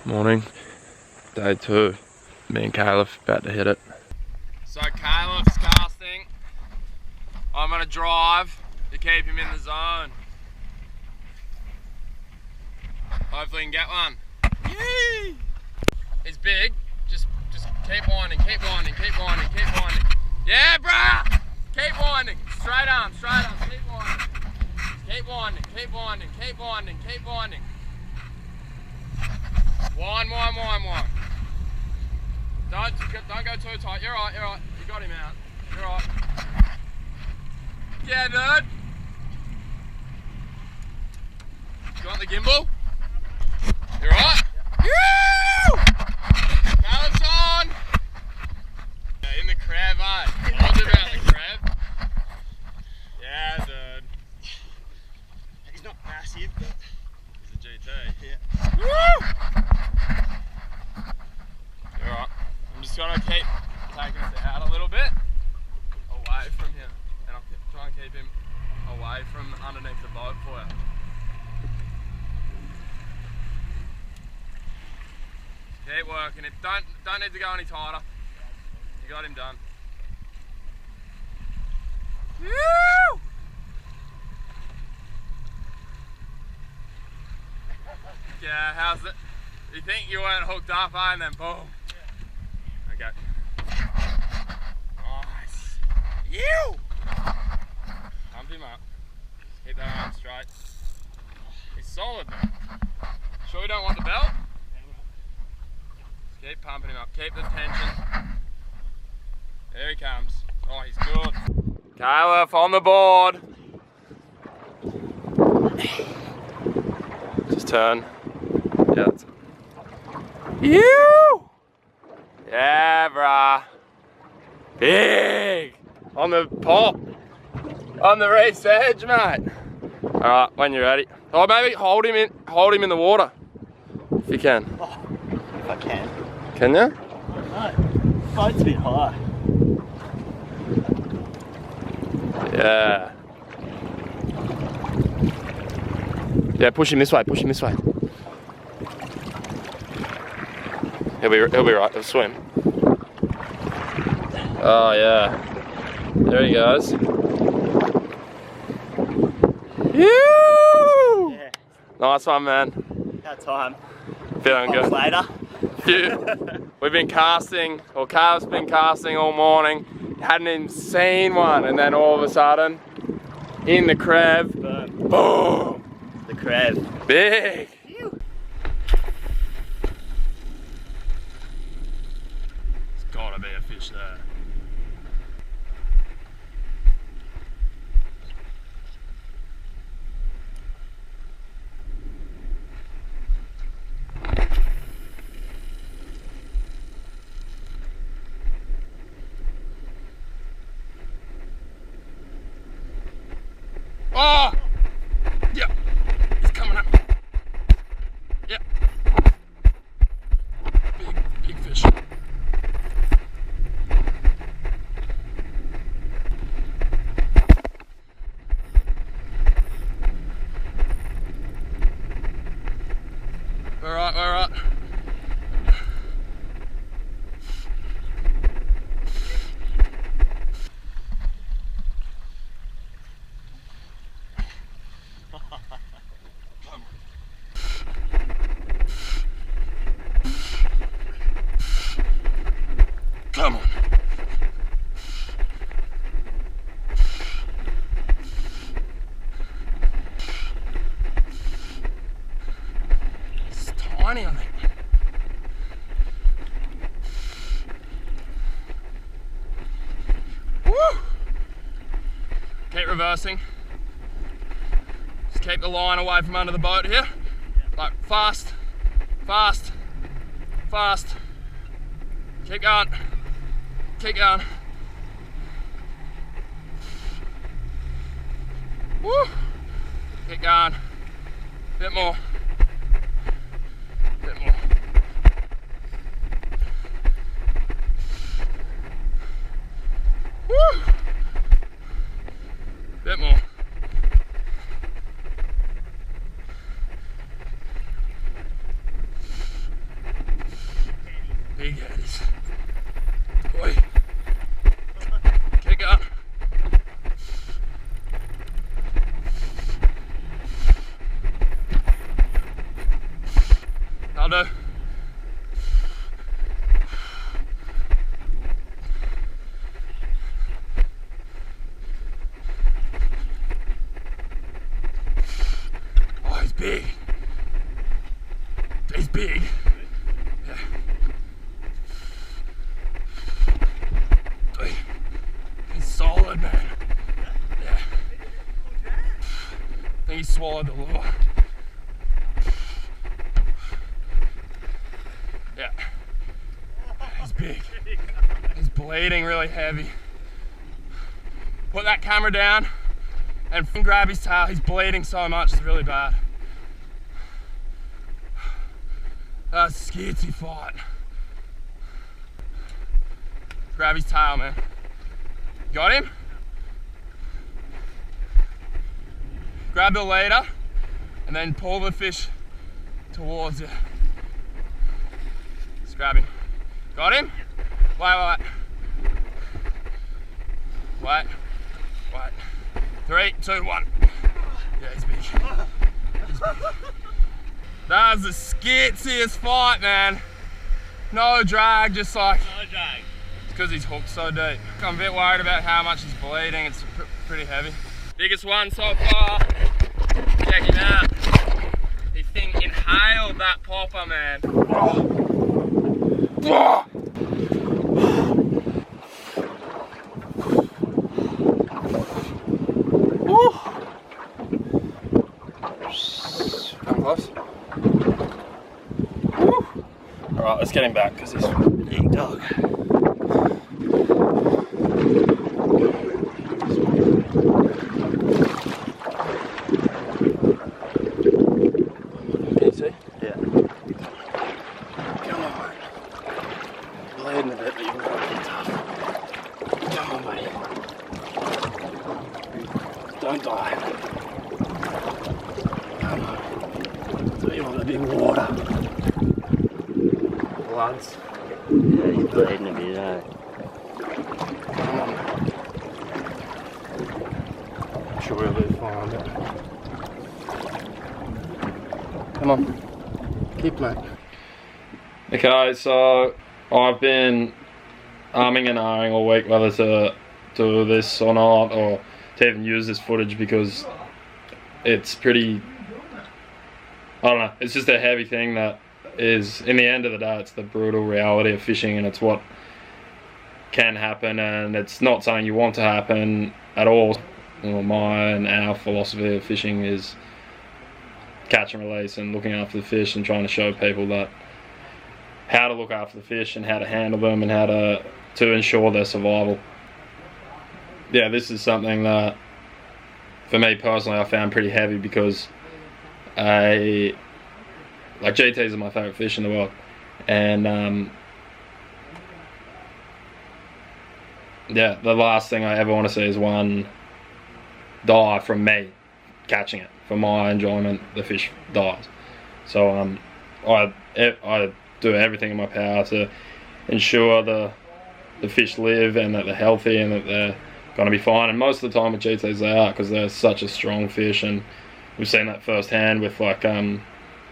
Morning, day 2. Me and Caleb about to hit it. So Caleb's casting. I'm gonna drive to keep him in the zone. Hopefully he can get one. Yee! He's big. Just keep winding, keep winding, keep winding, keep winding. Yeah, brah! Keep winding. Straight arm, keep winding. Keep winding, keep winding, keep winding, keep winding. Wind. Don't go too tight. You're right. You got him out. You're right. Yeah, dude. You want the gimbal? You're right. Woo! Caleb's on. Yeah, in the crab, eh? What's about the crab? Yeah, dude. He's not massive, but he's a GT. Yeah. Woo! You're right. I'm just gonna keep taking it out a little bit, away from him, and I'll try and keep him away from underneath the boat for you. Keep working it. Don't need to go any tighter. You got him done. Woo! Yeah, how's it? You think you weren't hooked up, eh? And then boom. Okay. Nice. You! Pump him up. Keep that arm straight. He's solid. Sure you don't want the belt? Just keep pumping him up. Keep the tension. There he comes. Oh, he's good. Caleb on the board. Just turn. Yeah, that's it. You! Yeah, brah. Big! On the pop. On the reef's edge, mate. Alright, when you're ready. Oh, maybe hold him in the water. If you can. Oh, if I can. Can you? No. Boat's a bit high. Yeah. Yeah, push him this way, He'll be right, he'll swim. Oh yeah. There he goes. Yoo! Yeah. Nice one, man. That time. Feeling good. Later. We've been casting, or Caleb's been casting all morning. Hadn't even seen one, and then all of a sudden, in the crab, boom! The crab. Big! There's gotta be a fish there. Oh! Yeah, he's coming up. Yeah. Big fish. We're right. Come on. It's tiny, I think. Woo! Keep reversing. Just keep the line away from under the boat here. Like fast. Keep going. Woo! Keep going. Bit more. Woo! Bit more. Big headies. Boy. Kick up. I'll do. Oh, he's big. He's big. Yeah. He's solid, man. Yeah. I think he swallowed the lure. Yeah. He's big. He's bleeding really heavy. Put that camera down and grab his tail. He's bleeding so much, it's really bad. That's a skitsy fight. Grab his tail, man. Got him? Grab the leader and then pull the fish towards you. Just grab him. Got him? Wait. Wait. 3, 2, 1. Yeah, he's big. He's big. That was the skitsiest fight, man. No drag, just like... No drag. It's because he's hooked so deep. I'm a bit worried about how much he's bleeding. It's pretty heavy. Biggest one so far. Check him out. He thing inhaled that popper, man. Come close. Alright, let's get him back because he's a big dog. Can you see? Yeah. Come on. Bleeding a bit, but you've got to be tough. Come on, buddy. Don't die. Come on. So you want a big water. Bloods. Yeah, he's bleeding a bit, eh? Come on. I'm sure we'll be fine, but... Come on. Keep, mate. Okay, so I've been arming and ahhing all week whether to do this or not, or to even use this footage because it's pretty... I don't know, it's just a heavy thing that is, in the end of the day, it's the brutal reality of fishing, and it's what can happen, and it's not something you want to happen at all. Well, my and our philosophy of fishing is catch and release and looking after the fish and trying to show people that how to look after the fish and how to handle them and how to ensure their survival. Yeah, this is something that for me personally I found pretty heavy because like GTs are my favourite fish in the world, and yeah, the last thing I ever want to see is one die from me catching it. For my enjoyment, the fish dies. So I do everything in my power to ensure the fish live and that they're healthy and that they're going to be fine. And most of the time with GTs they are, because they're such a strong fish, and we've seen that firsthand with like the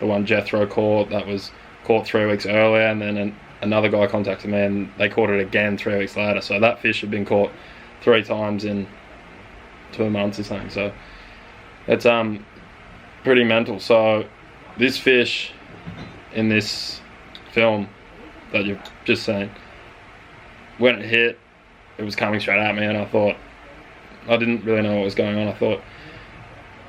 one Jethro caught that was caught 3 weeks earlier, and then another guy contacted me and they caught it again 3 weeks later. So that fish had been caught 3 times in 2 months or something. So it's pretty mental. So this fish in this film that you've just seen, when it hit, it was coming straight at me, and I thought, I didn't really know what was going on. I thought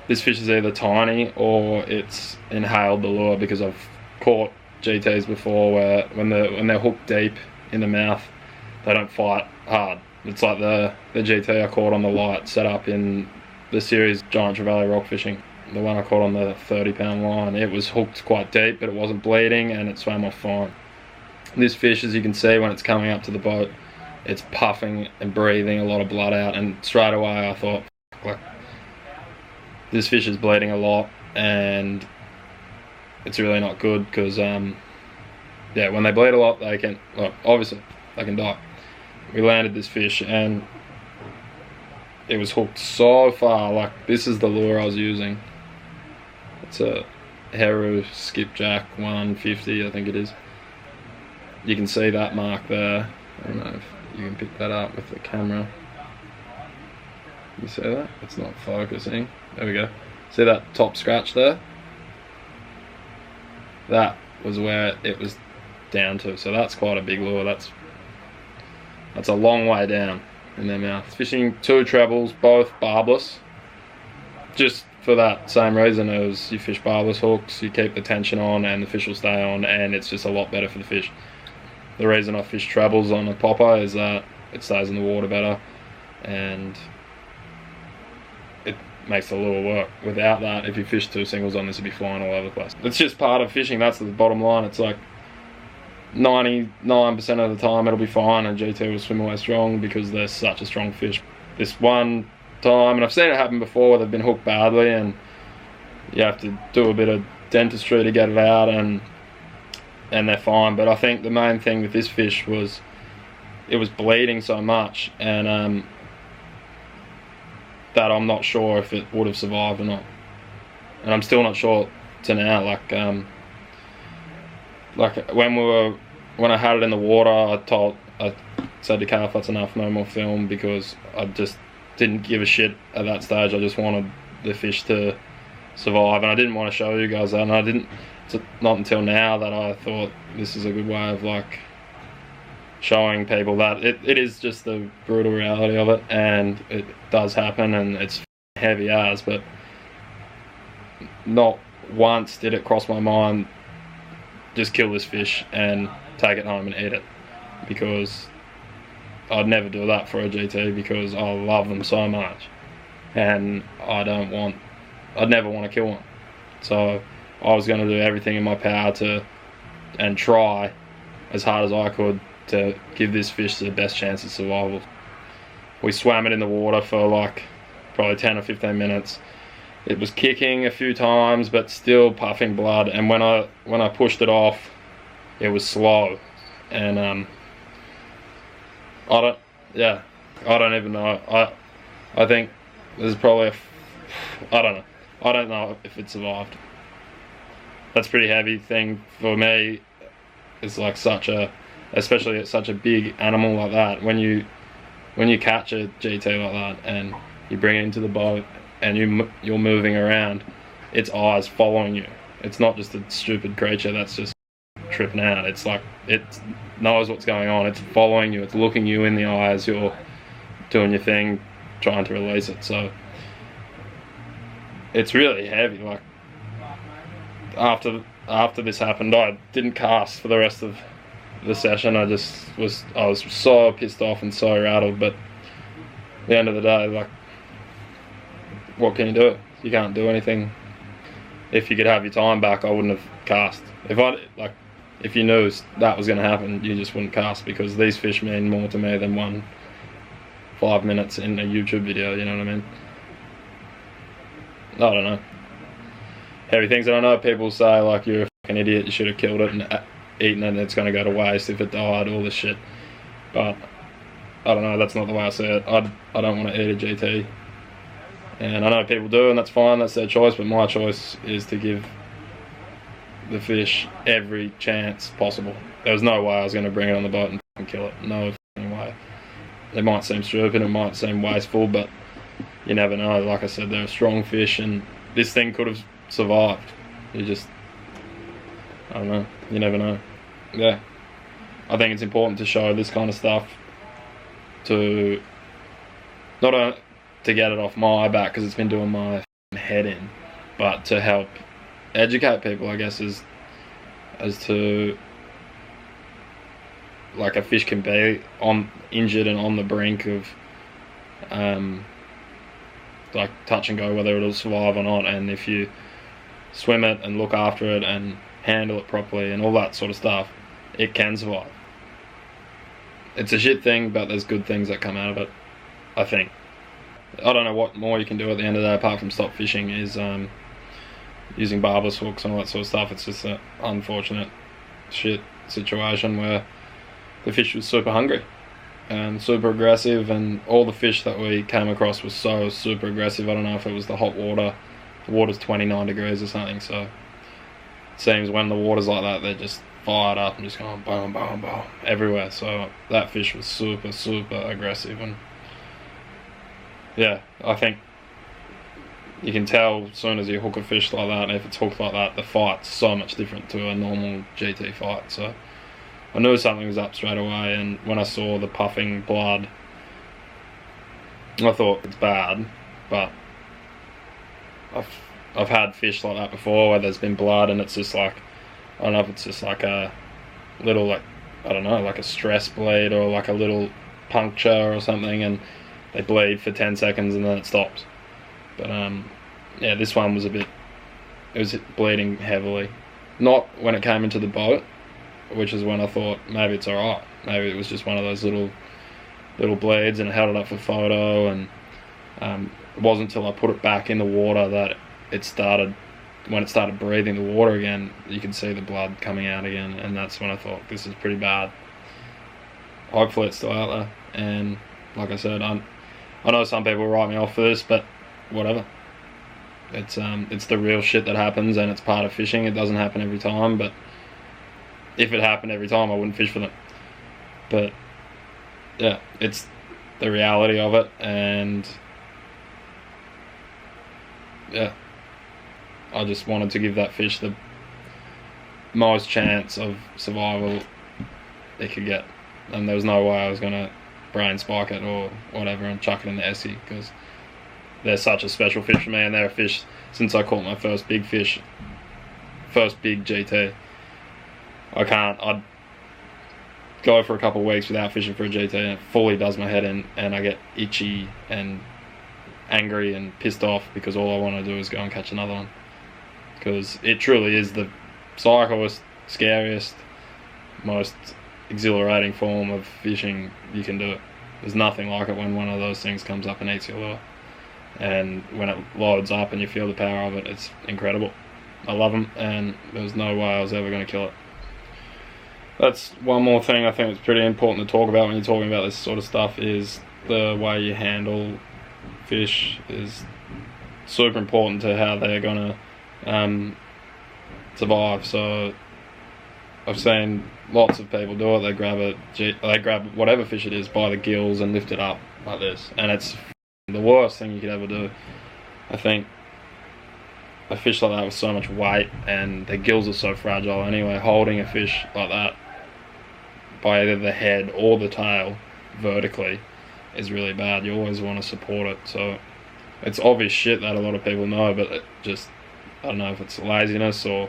this fish is either tiny or it's inhaled the lure, because I've caught GTs before where when they're hooked deep in the mouth, they don't fight hard. It's like the GT I caught on the light set up in the series Giant Trevally Rock Fishing. The one I caught on the 30-pound line, it was hooked quite deep, but it wasn't bleeding and it swam off fine. This fish, as you can see when it's coming up to the boat, it's puffing and breathing a lot of blood out, and straight away I thought, like, this fish is bleeding a lot and it's really not good, because yeah, when they bleed a lot, they can, well, obviously, they can die. We landed this fish and it was hooked so far. Like, this is the lure I was using. It's a Heru Skipjack 150, I think it is. You can see that mark there. I don't know if you can pick that up with the camera. You see that? It's not focusing. There we go. See that top scratch there? That was where it was down to. So that's quite a big lure. That's a long way down in their mouth. Fishing 2 trebles, both barbless. Just for that same reason as you fish barbless hooks, you keep the tension on and the fish will stay on, and it's just a lot better for the fish. The reason I fish trebles on a popper is that it stays in the water better and it makes the lure work. Without that, if you fish 2 singles on this, it'd be flying all over the place. It's just part of fishing. That's the bottom line. It's like 99% of the time it'll be fine and GT will swim away strong because they're such a strong fish. This one time, and I've seen it happen before where they've been hooked badly and you have to do a bit of dentistry to get it out, and they're fine. But I think the main thing with this fish was it was bleeding so much, and that I'm not sure if it would have survived or not. And I'm still not sure to now. Like when I had it in the water, I said to Calf, that's enough, no more film, because I just didn't give a shit at that stage. I just wanted the fish to survive, and I didn't want to show you guys that, and I didn't. It's not until now that I thought this is a good way of like showing people that it is just the brutal reality of it, and it does happen, and it's heavy as, but not once did it cross my mind just kill this fish and take it home and eat it, because I'd never do that for a GT, because I love them so much and I'd never want to kill one. So I was going to do everything in my power and try as hard as I could to give this fish the best chance of survival. We swam it in the water for like probably 10 or 15 minutes. It was kicking a few times but still puffing blood, and when I pushed it off, it was slow, and I don't even know. I think there's probably I don't know if it survived. That's a pretty heavy thing for me. It's like especially at such a big animal like that. When you catch a GT like that and you bring it into the boat and you're moving around, its eyes following you. It's not just a stupid creature that's just tripping out. It's like it knows what's going on. It's following you. It's looking you in the eye as you're doing your thing, trying to release it. So it's really heavy. Like after this happened, I didn't cast for the rest of the session. I was so pissed off and so rattled. But at the end of the day, like, what can you do? You can't do anything. If you could have your time back, I wouldn't have cast. If you knew that was going to happen, you just wouldn't cast, because these fish mean more to me than 5 minutes in a YouTube video, you know what I mean? I don't know. Heavy things. I know people say like, you're a fucking idiot, you should have killed it and eaten it and it's going to go to waste if it died, all this shit. But I don't know, that's not the way I see it. I don't want to eat a GT. And I know people do, and that's fine, that's their choice, but my choice is to give the fish every chance possible. There was no way I was going to bring it on the boat and fucking kill it. No fucking way. It might seem stupid, it might seem wasteful, but you never know. Like I said, they're a strong fish, and this thing could have survived. I don't know, you never know. Yeah, I think it's important to show this kind of stuff to not only to get it off my back, because it's been doing my head in, but to help educate people, I guess, as to like a fish can be injured and on the brink of like touch and go, whether it'll survive or not. And if you swim it and look after it and handle it properly and all that sort of stuff, it can survive. It's a shit thing, but there's good things that come out of it, I think. I don't know what more you can do at the end of the day apart from stop fishing, is using barbless hooks and all that sort of stuff. It's just unfortunate shit. situation where the fish was super hungry and super aggressive, and all the fish that we came across was so super aggressive. I don't know if it was the hot water. The water's 29 degrees or something, so it seems when the water's like that, they're just fired up and just going boom, boom, boom everywhere. So that fish was super, super aggressive, and yeah, I think you can tell as soon as you hook a fish like that, and if it's hooked like that, the fight's so much different to a normal GT fight. So I knew something was up straight away, and when I saw the puffing blood, I thought it's bad, but I've had fish like that before where there's been blood and it's just like, I don't know if it's just like a little, like, I don't know, like a stress bleed or like a little puncture or something, and they bleed for 10 seconds and then it stops. But yeah, this one was it was bleeding heavily. Not when it came into the boat, which is when I thought maybe it's alright. Maybe it was just one of those little bleeds, and I held it up for photo, and it wasn't until I put it back in the water that when it started breathing the water again, you could see the blood coming out again, and that's when I thought, this is pretty bad. Hopefully it's still out there, and like I said, I know some people write me off for this, but whatever. It's the real shit that happens, and it's part of fishing. It doesn't happen every time, but if it happened every time, I wouldn't fish for them. But yeah, it's the reality of it, and yeah, I just wanted to give that fish the most chance of survival it could get, and there was no way I was gonna brain spike it or whatever and chuck it in the esky, because they're such a special fish for me, and they're a fish since I caught my first big fish, first big GT. I'd go for a couple of weeks without fishing for a GT and it fully does my head in, and I get itchy and angry and pissed off because all I want to do is go and catch another one, because it truly is the cyclist scariest, most exhilarating form of fishing you can do. There's nothing like it when one of those things comes up and eats your lure, and when it loads up and you feel the power of it, it's incredible. I love them, and there was no way I was ever going to kill it. That's one more thing I think it's pretty important to talk about when you're talking about this sort of stuff, is the way you handle fish is super important to how they're going to survive. So I've seen lots of people do it. They grab whatever fish it is by the gills and lift it up like this, and it's the worst thing you could ever do. I think a fish like that with so much weight, and the gills are so fragile anyway, holding a fish like that by either the head or the tail vertically is really bad. You always want to support it. So it's obvious shit that a lot of people know, but it just, I don't know if it's laziness or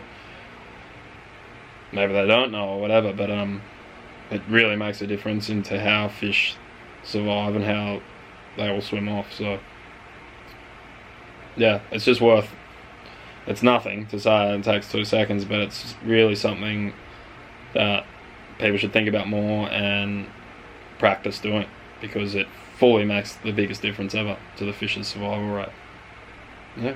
maybe they don't know or whatever, but it really makes a difference into how fish survive and how they all swim off. So yeah, it's just it's nothing to say, it takes 2 seconds, but it's really something that people should think about more and practice doing, because it fully makes the biggest difference ever to the fish's survival rate. Yeah.